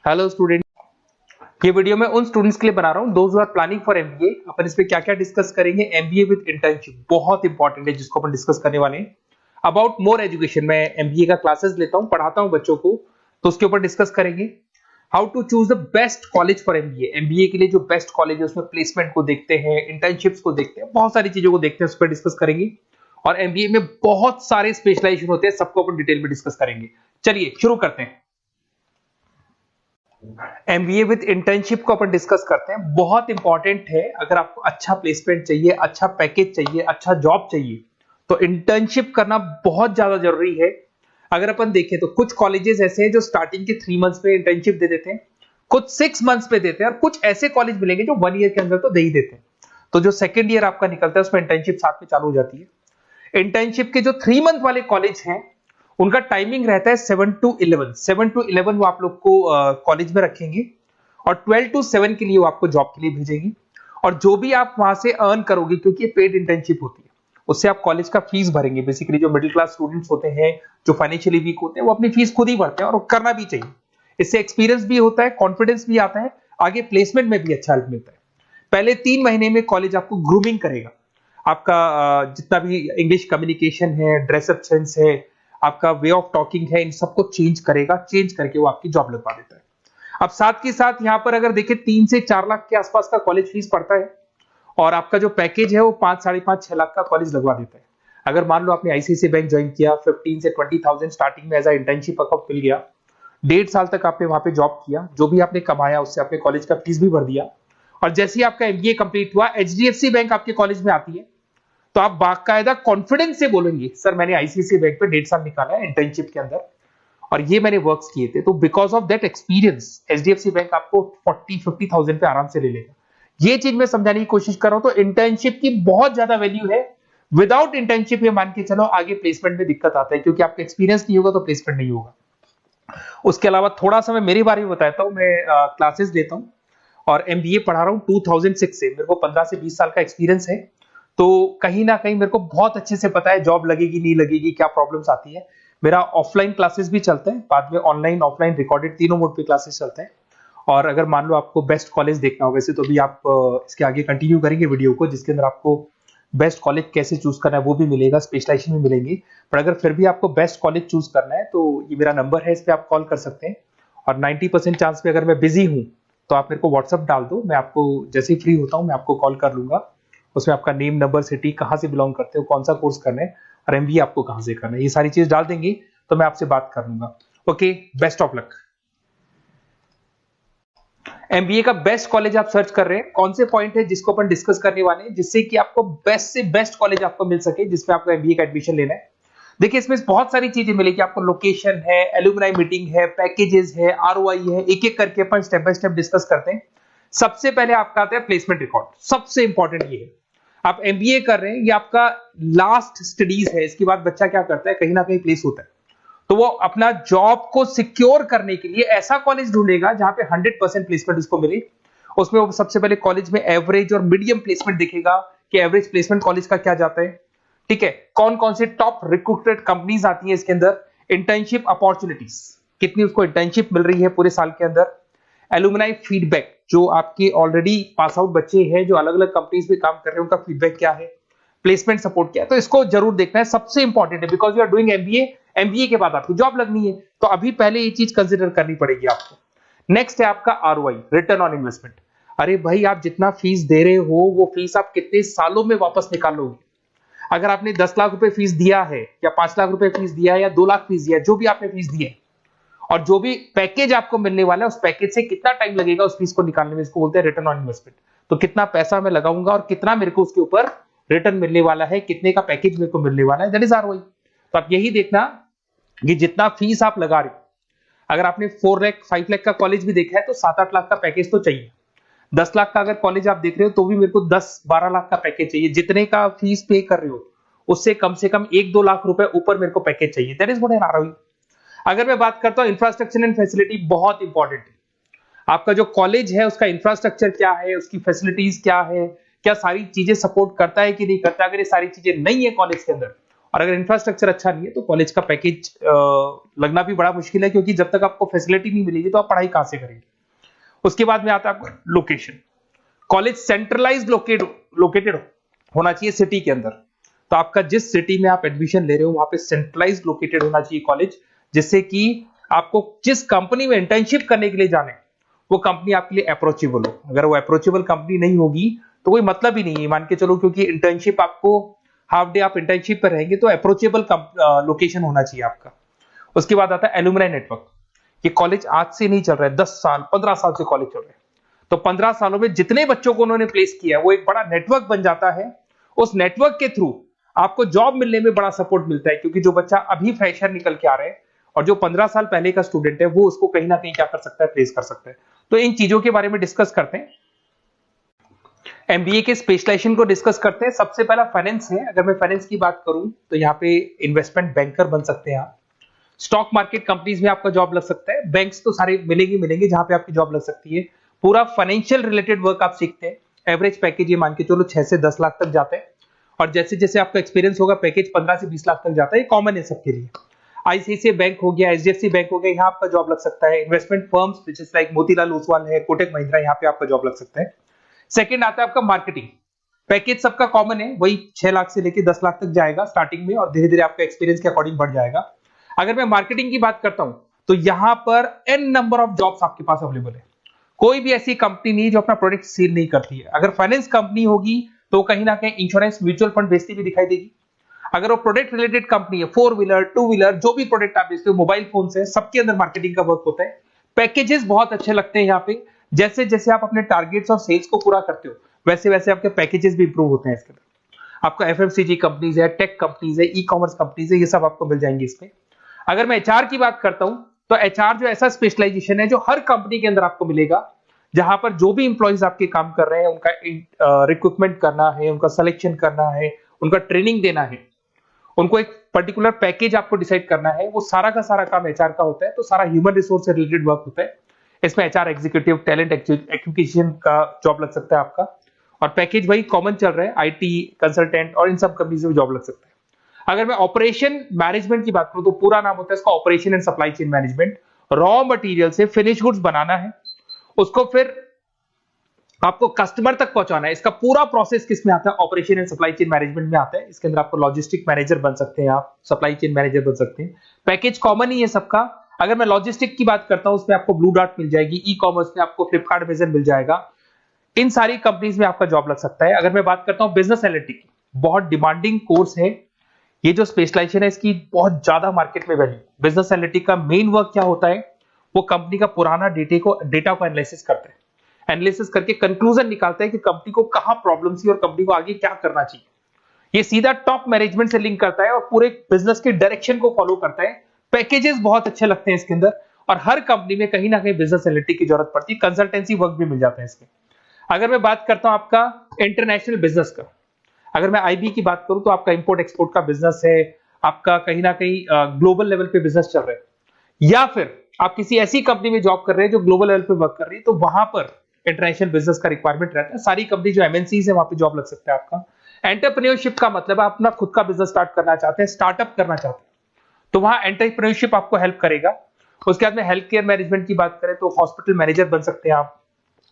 Hello student, ये video मैं उन स्टूडेंट्स के लिए बना रहा हूं those who are planning for MBA. अपन इस पे क्या-क्या डिस्कस करेंगे। एमबीए विद इंटर्नशिप बहुत इंपॉर्टेंट है जिसको अपन डिस्कस करने वाले हैं। अबाउट मोर एजुकेशन, मैं एमबीए का क्लासेस लेता हूं, पढ़ाता हूं बच्चों को, तो उसके ऊपर डिस्कस करेंगे। How to choose the best college for MBA. MBA के लिए जो बेस्ट कॉलेज है उसमें प्लेसमेंट को देखते हैं, इंटर्नशिप्स को देखते हैं, बहुत सारी चीजों को देखते हैं, उस पर डिस्कस करेंगे। और एमबीए में बहुत सारे स्पेशलाइजेशन होते हैं, सबको अपन डिटेल में डिस्कस करेंगे। चलिए शुरू करते हैं। एमबीए विद इंटर्नशिप को अपन डिस्कस करते हैं। बहुत इंपॉर्टेंट है, अगर आपको अच्छा प्लेसमेंट चाहिए, अच्छा पैकेज चाहिए, अच्छा जॉब चाहिए, तो इंटर्नशिप करना बहुत ज्यादा जरूरी है। अगर अपन देखें तो कुछ कॉलेजेस ऐसे हैं जो स्टार्टिंग के 3 मंथ्स पे इंटर्नशिप दे देते हैं, कुछ 6 मंथ्स पे देते हैं, और कुछ ऐसे कॉलेज मिलेंगे जो 1 ईयर के अंदर तो दे ही देते हैं। तो जो सेकेंड ईयर आपका निकलता है उसमें इंटर्नशिप साथ में चालू हो जाती है। इंटर्नशिप के जो 3 मंथ वाले कॉलेज हैं उनका टाइमिंग रहता है 7 to 11। 7 to 11 वो आप लोग को कॉलेज में रखेंगे, और 12 to 7 के लिए वो आपको जॉब के लिए भेजेंगे। और जो भी आप वहां से अर्न करोगे, क्योंकि ये पेड इंटर्नशिप होती है, उससे आप कॉलेज का फीस भरेंगे। बेसिकली जो मिडिल क्लास स्टूडेंट्स होते हैं, जो फाइनेंशियली वीक होते हैं, वो अपनी फीस खुद ही भरते हैं, और वो करना भी चाहिए। इससे एक्सपीरियंस भी होता है, कॉन्फिडेंस भी आता है, आगे प्लेसमेंट में भी अच्छा हेल्प मिलता है। पहले 3 महीने में कॉलेज आपको ग्रूमिंग करेगा। आपका जितना भी इंग्लिश कम्युनिकेशन है, ड्रेसअप सेंस है, आपका वे ऑफ टॉकिंग है, इन सबको चेंज करेगा। चेंज करके वो आपकी जॉब लगवा देता है। अब साथ के साथ यहाँ पर अगर देखें 3 से 4 लाख के आसपास का कॉलेज फीस पड़ता है, और आपका जो पैकेज है वो 5, 5.5, 6 लाख का कॉलेज लगवा देता है। अगर मान लो आपने आईसीआईसीआई बैंक ज्वाइन किया, 15 से 20,000 स्टार्टिंग में एज अ इंटर्नशिप अकाउंट मिल गया, 1.5 साल तक आपने वहां पे जॉब किया, जो भी आपने कमाया उससे आपने कॉलेज का फीस भी भर दिया, और जैसे ही आपका एमबीए कंप्लीट हुआ, एचडीएफसी बैंक आपके कॉलेज में आती है, तो आप बाकायदा कॉन्फिडेंस से बोलेंगे, सर मैंने आईसीआईसीआई बैंक पे 1.5 साल निकाला है इंटर्नशिप के अंदर, और ये मैंने वर्क्स किए थे। तो because of that experience HDFC bank आपको 40-50,000 पे आराम से ले लेगा। ये चीज मैं समझाने की कोशिश कर रहा हूं। तो इंटर्नशिप की बहुत ज्यादा वैल्यू है। विदाउट इंटर्नशिप ये मान के चलो आगे प्लेसमेंट में दिक्कत आता है, क्योंकि आपका एक्सपीरियंस नहीं होगा तो प्लेसमेंट नहीं होगा। उसके अलावा थोड़ा सा मैं मेरे बारे में बताता हूँ। मैं क्लासेस देता हूँ और एमबीए पढ़ा रहा हूँ 2006 से। मेरे को 15 से 20 साल का एक्सपीरियंस है, तो कहीं ना कहीं मेरे को बहुत अच्छे से पता है जॉब लगेगी नहीं लगेगी, क्या प्रॉब्लम्स आती है। मेरा ऑफलाइन क्लासेस भी चलते हैं, बाद में ऑनलाइन ऑफलाइन रिकॉर्डेड तीनों मोड पे क्लासेस चलते हैं। और अगर मान लो आपको बेस्ट कॉलेज देखना हो, वैसे तो भी आप इसके आगे कंटिन्यू करेंगे वीडियो को, जिसके अंदर आपको बेस्ट कॉलेज कैसे चूज करना है वो भी मिलेगा, स्पेशलाइजेशन भी मिलेंगी। पर अगर फिर भी आपको बेस्ट कॉलेज चूज करना है तो ये मेरा नंबर है, इस पर आप कॉल कर सकते हैं। और 90% चांस पे अगर मैं बिजी हूँ तो आप मेरे को व्हाट्सअप डाल दो, मैं आपको जैसे ही फ्री होता हूँ मैं आपको कॉल कर लूंगा। उसमें आपका नेम, नंबर, सिटी, कहाँ से बिलोंग करते हो, कौन सा कोर्स करना है, और एमबीए आपको कहाँ से करना है, ये सारी चीज डाल देंगे तो मैं आपसे बात कर लूंगा। Okay, best of luck. MBA का बेस्ट कॉलेज आप सर्च कर रहे हैं, कौन से पॉइंट है जिसको अपन डिस्कस करने वाले हैं, जिससे कि आपको बेस्ट से बेस्ट कॉलेज आपको मिल सके जिसमें आपको एमबीए का एडमिशन लेना है। देखिए इसमें बहुत सारी चीजें मिलेगी आपको। लोकेशन है, एलुमनाई मीटिंग है, पैकेजेस है, आरओआई है, एक एक करके अपन स्टेप बाय स्टेप डिस्कस करते हैं। सबसे पहले आपका आता है प्लेसमेंट रिकॉर्ड। सबसे इंपॉर्टेंट ये है, आप एमबीए कर रहे हैं, ये आपका लास्ट स्टडीज है। इसके बाद बच्चा क्या करता है, कहीं ना कहीं प्लेस होता है, तो वो अपना जॉब को सिक्योर करने के लिए ऐसा कॉलेज ढूंढेगा जहां पे 100% प्लेसमेंट उसको मिले। उसमें वो सबसे पहले कॉलेज में एवरेज और मीडियम प्लेसमेंट दिखेगा कि एवरेज प्लेसमेंट कॉलेज का क्या जाता है, ठीक है। कौन कौन से टॉप रिक्रूटेड कंपनीज आती हैं इसके अंदर, इंटर्नशिप अपॉर्चुनिटीज कितनी उसको इंटर्नशिप मिल रही है पूरे साल के अंदर, एलुमनाई फीडबैक, जो आपके ऑलरेडी पास आउट बच्चे हैं जो अलग अलग कंपनीज में काम कर रहे हैं उनका फीडबैक क्या है, प्लेसमेंट सपोर्ट क्या है। तो इसको जरूर देखना है, सबसे इंपॉर्टेंट है, because you are doing MBA. MBA के बाद आपकी जॉब लगनी है, तो अभी पहले ये चीज कंसिडर करनी पड़ेगी आपको। नेक्स्ट है आपका आरओआई, रिटर्न ऑन इन्वेस्टमेंट। अरे भाई, आप जितना फीस दे रहे हो वो फीस आप कितने सालों में वापस निकालोगे। अगर आपने 10 लाख रुपए फीस दिया है, या 5 लाख रुपए फीस दिया है, या 2 लाख फीस दिया है, जो भी आपने फीस दी है, और जो भी पैकेज आपको मिलने वाला है उस पैकेज से कितना टाइम लगेगा उस फीस को निकालने में, इसको बोलते हैं रिटर्न ऑन इन्वेस्टमेंट। तो कितना पैसा मैं लगाऊंगा और कितना मेरे को उसके ऊपर रिटर्न मिलने वाला है, कितने का पैकेज मेरे को मिलने वाला है, दैट इज आरओआई। तो आप यही देखना कि जितना फीस आप लगा रहे हो, अगर आपने 4 लाख 5 लाख का कॉलेज भी देखा है तो 7-8 लाख का पैकेज तो चाहिए। 10 लाख का अगर कॉलेज आप देख रहे हो तो भी मेरे को 10-12 लाख का पैकेज चाहिए। जितने का फीस पे कर रहे हो उससे कम से कम 1-2 लाख रुपए ऊपर मेरे को पैकेज चाहिए, that is what I ROI. अगर मैं बात करता हूं इंफ्रास्ट्रक्चर एंड फैसिलिटी, बहुत इंपॉर्टेंट है। आपका जो कॉलेज है उसका इंफ्रास्ट्रक्चर क्या है, उसकी फैसिलिटीज क्या है, क्या सारी चीजें सपोर्ट करता है कि नहीं करता। अगर ये सारी चीजें नहीं है कॉलेज के अंदर और अगर इंफ्रास्ट्रक्चर अच्छा नहीं है तो कॉलेज का पैकेज लगना भी बड़ा मुश्किल है, क्योंकि जब तक आपको फैसिलिटी नहीं मिलेगी तो आप पढ़ाई कहां से करेंगे। उसके बाद में आता है आपका लोकेशन। कॉलेज सेंट्रलाइज लोकेटेड होना चाहिए सिटी के अंदर। तो आपका जिस सिटी में आप एडमिशन ले रहे हो वहां पे सेंट्रलाइज लोकेटेड होना चाहिए कॉलेज, जिससे कि आपको जिस कंपनी में इंटर्नशिप करने के लिए जाने वो कंपनी आपके लिए अप्रोचेबल हो। अगर वो अप्रोचेबल कंपनी नहीं होगी तो कोई मतलब ही नहीं है, मान के चलो, क्योंकि इंटर्नशिप आपको हाफ डे आप इंटर्नशिप पर रहेंगे तो अप्रोचेबल लोकेशन होना चाहिए आपका। उसके बाद आता है एलुमनाई नेटवर्क। ये कॉलेज आज से नहीं चल रहा है, 10 साल 15 साल से कॉलेज चल रहा है। तो 15 सालों में जितने बच्चों को उन्होंने प्लेस किया वो एक बड़ा नेटवर्क बन जाता है। उस नेटवर्क के थ्रू आपको जॉब मिलने में बड़ा सपोर्ट मिलता है, क्योंकि जो बच्चा अभी फ्रेशर निकल के आ रहे हैं और जो 15 साल पहले का स्टूडेंट है वो उसको कहीं ना कहीं क्या कर सकता है, प्लेस कर सकता है। तो इन चीजों के बारे में डिस्कस करते हैं। एमबीए के स्पेशलाइजेशन को डिस्कस करते हैं। सबसे पहला फाइनेंस है। अगर मैं फाइनेंस की बात करूं तो यहाँ पे इन्वेस्टमेंट बैंकर बन सकते हैं आप। स्टॉक मार्केट कंपनीज में आपका जॉब लग सकता है। बैंक्स तो सारे मिलेंगे जहां पे आपकी जॉब लग सकती है। पूरा फाइनेंशियल रिलेटेड वर्क आप सीखते हैं। एवरेज पैकेज ये मान के चलो 6 से 10 लाख तक जाते हैं, और जैसे जैसे आपका एक्सपीरियंस होगा पैकेज 15 से 20 लाख तक जाता है। ये कॉमन है सबके लिए। आईसीआईसीआई बैंक हो गया, एचडीएफसी बैंक हो गया, यहाँ आपका जॉब लग सकता है। Investment firms which is like Motilal Oswal है, कोटक महिंद्रा, यहाँ पे आपका जॉब लग सकता है। सेकंड आता है आपका मार्केटिंग। पैकेज सबका कॉमन है, वही 6 लाख से लेकर 10 लाख तक जाएगा स्टार्टिंग में, और धीरे धीरे आपका एक्सपीरियंस के अकॉर्डिंग बढ़ जाएगा। अगर मैं मार्केटिंग की बात करता हूं तो यहां पर एन नंबर ऑफ जॉब्स आपके पास अवेलेबल है। कोई भी ऐसी कंपनी नहीं जो अपना प्रोडक्ट सेल नहीं करती है। अगर फाइनेंस कंपनी होगी तो कहीं ना कहीं इंश्योरेंस म्यूचुअल फंड बेचती भी दिखाई देगी। अगर वो प्रोडक्ट रिलेटेड कंपनी है, 4 व्हीलर 2 व्हीलर जो भी प्रोडक्ट आप बेचते हो, मोबाइल फोन से, सबके अंदर मार्केटिंग का वर्क होता है। पैकेजेस बहुत अच्छे लगते हैं यहाँ पे। जैसे जैसे आप अपने टारगेट्स और सेल्स को पूरा करते हो वैसे वैसे आपके पैकेजेस भी इंप्रूव होते हैं इसके अंदर। आपका एफएमसीजी कंपनीज है, टेक कंपनीज है, ई कॉमर्स कंपनीज है, ये सब आपको मिल जाएंगे इसमें। अगर मैं एचआर की बात करता हूं तो एचआर जो ऐसा स्पेशलाइजेशन है जो हर कंपनी के अंदर आपको मिलेगा, जहां पर जो भी इंप्लॉइज आपके काम कर रहे हैं उनका रिक्रूटमेंट करना है, उनका सिलेक्शन करना है, उनका ट्रेनिंग देना है, उनको एक पर्टिकुलर पैकेज आपको डिसाइड करना है, वो सारा का सारा काम एचआर का होता है। तो सारा ह्यूमन रिसोर्स से रिलेटेड वर्क होता है। इसमें एचआर एग्जीक्यूटिव, टैलेंट एक्विजिशन का जॉब लग सकता है आपका, और पैकेज वही कॉमन चल रहा है, आईटी कंसल्टेंट और इन सब कंपनीज में जॉब लग सकता है। अगर मैं ऑपरेशन मैनेजमेंट की बात करूं तो पूरा नाम होता है इसका operation and supply chain management. Raw material से फिनिश गुड्स बनाना है, उसको फिर आपको कस्टमर तक पहुंचाना है। इसका पूरा प्रोसेस किस में आता है, operation and supply chain management में आता है। इसके अंदर आपको लॉजिस्टिक मैनेजर बन सकते हैं, आप सप्लाई चेन मैनेजर बन सकते हैं। पैकेज कॉमन ही है सबका। अगर मैं लॉजिस्टिक की बात करता हूं उसमें आपको ब्लू डार्ट मिल जाएगी, ई कॉमर्स में आपको फ्लिपकार्ट अमेज़न मिल जाएगा। इन सारी कंपनीज में आपका जॉब लग सकता है। अगर मैं बात करता हूं बिजनेस एनालिटिक, बहुत डिमांडिंग कोर्स है ये जो स्पेशलाइजेशन है, इसकी बहुत ज्यादा मार्केट में वैल्यू। बिजनेस एनालिटिक का मेन वर्क क्या होता है, वो कंपनी का पुराना डेटा को एनालिसिस करते हैं। एनालिसिस करके कंक्लूजन निकालते हैं कि कंपनी को कहां प्रॉब्लम थी और कंपनी को आगे क्या करना चाहिए। ये सीधा टॉप मैनेजमेंट से लिंक करता है और पूरे बिजनेस के डायरेक्शन को फॉलो करता है। पैकेजेस बहुत अच्छे लगते हैं इसके अंदर, और हर कंपनी में कहीं ना कहीं बिजनेस एनालिटिक की जरूरत पड़ती है। कंसल्टेंसी वर्क भी मिल जाता है इसमें। अगर मैं बात करता हूं आपका इंटरनेशनल बिजनेस का, अगर मैं आईबी की बात करूं तो आपका इंपोर्ट एक्सपोर्ट का बिजनेस है, आपका कहीं ना कहीं ग्लोबल लेवल पे बिजनेस चल रहा है, या फिर आप किसी ऐसी कंपनी में जॉब कर रहे हैं जो ग्लोबल लेवल पे वर्क कर रही है, तो वहां पर इंटरनेशनल बिजनेस का रिक्वायरमेंट रहता है। सारी कंपनी जो एमएनसीज है वहां पे जॉब लग सकता है आपका। एंटरप्रेन्योरशिप का मतलब आप अपना खुद का बिजनेस स्टार्ट करना चाहते हैं, स्टार्टअप करना चाहते हैं, तो वहां एंटरप्रेन्योरशिप आपको हेल्प करेगा। उसके बाद में हेल्थ केयर मैनेजमेंट की बात करें तो हॉस्पिटल मैनेजर बन सकते हैं आप,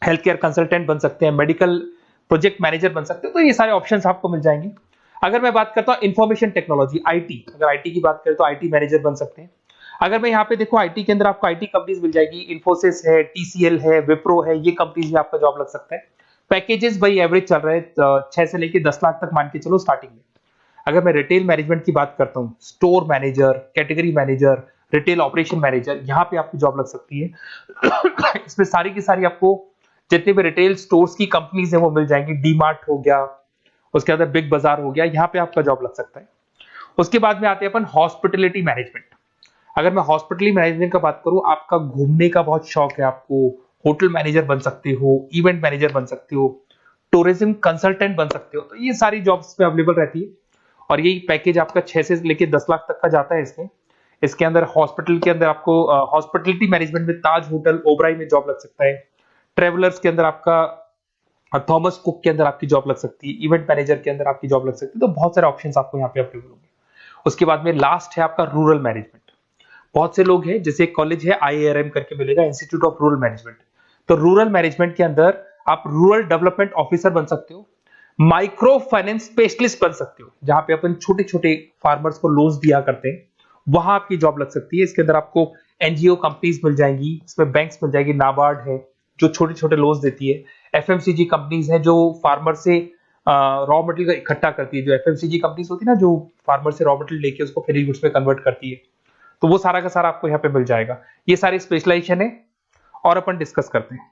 हेल्थ केयर कंसल्टेंट बन सकते हैं, मेडिकल प्रोजेक्ट मैनेजर बन सकते हैं। तो ये सारे ऑप्शंस आपको मिल जाएंगे। अगर मैं बात करता हूं इंफॉर्मेशन टेक्नोलॉजी, आईटी, अगर आईटी की बात करें तो आईटी मैनेजर बन सकते हैं। अगर मैं यहाँ पे देखो आईटी के अंदर आपको आईटी कंपनीज मिल जाएगी, इन्फोसिस है, टीसीएल है, विप्रो है, ये कंपनीज में आपका जॉब लग सकता है। पैकेजेस भाई एवरेज चल रहे हैं 6 से लेके 10 लाख तक मान के चलो स्टार्टिंग में। अगर मैं रिटेल मैनेजमेंट की बात करता हूँ, store manager, category manager, retail operation manager, यहाँ पे आपकी जॉब लग सकती है। इसमें सारी की सारी आपको जितने भी रिटेल स्टोर्स की कंपनीज है वो मिल जाएंगी। डीमार्ट हो गया, उसके बाद बिग बाजार हो गया, यहाँ पे आपका जॉब लग सकता है। उसके बाद में आते हैं अपन हॉस्पिटलिटी मैनेजमेंट। अगर मैं हॉस्पिटलिटी मैनेजमेंट का बात करूं, आपका घूमने का बहुत शौक है, आपको होटल मैनेजर बन सकते हो, इवेंट मैनेजर बन सकते हो, टूरिज्म कंसल्टेंट बन सकते हो। तो ये सारी जॉब्स पे अवेलेबल रहती है, और यही पैकेज आपका 6 से लेके 10 लाख तक का जाता है इसमें। इसके अंदर हॉस्पिटल के अंदर आपको हॉस्पिटलिटी मैनेजमेंट में ताज होटल, ओबराई में जॉब लग सकता है। ट्रेवलर्स के अंदर आपका थॉमस कुक के अंदर आपकी जॉब लग सकती है, इवेंट मैनेजर के अंदर आपकी जॉब लग सकती है। तो बहुत सारे ऑप्शंस आपको यहाँ पे अवेलेबल होंगे। उसके बाद में लास्ट है आपका रूरल मैनेजमेंट। बहुत से लोग हैं, जैसे एक कॉलेज है IARM करके मिलेगा, इंस्टीट्यूट ऑफ रूरल मैनेजमेंट। तो रूरल मैनेजमेंट के अंदर आप रूरल डेवलपमेंट ऑफिसर बन सकते हो, माइक्रो फाइनेंस स्पेशलिस्ट बन सकते हो, जहां पे अपन छोटे छोटे फार्मर्स को लोन्स दिया करते हैं, वहां आपकी जॉब लग सकती है। इसके अंदर आपको एनजीओ कंपनीज मिल जाएंगी, इसमें बैंक्स मिल जाएगी, नाबार्ड है जो छोटे छोटे लोन्स देती है, एफएमसीजी कंपनीज है जो फार्मर से रॉ मटेरियल इकट्ठा करती है। जो एफएमसीजी कंपनीज होती है ना, जो फार्मर से रॉ मटेरियल लेके उसको फिनिश गुड्स में कन्वर्ट करती है, तो वो सारा का सारा आपको यहाँ पे मिल जाएगा। ये सारी स्पेशलाइजेशन है और अपन डिस्कस करते हैं।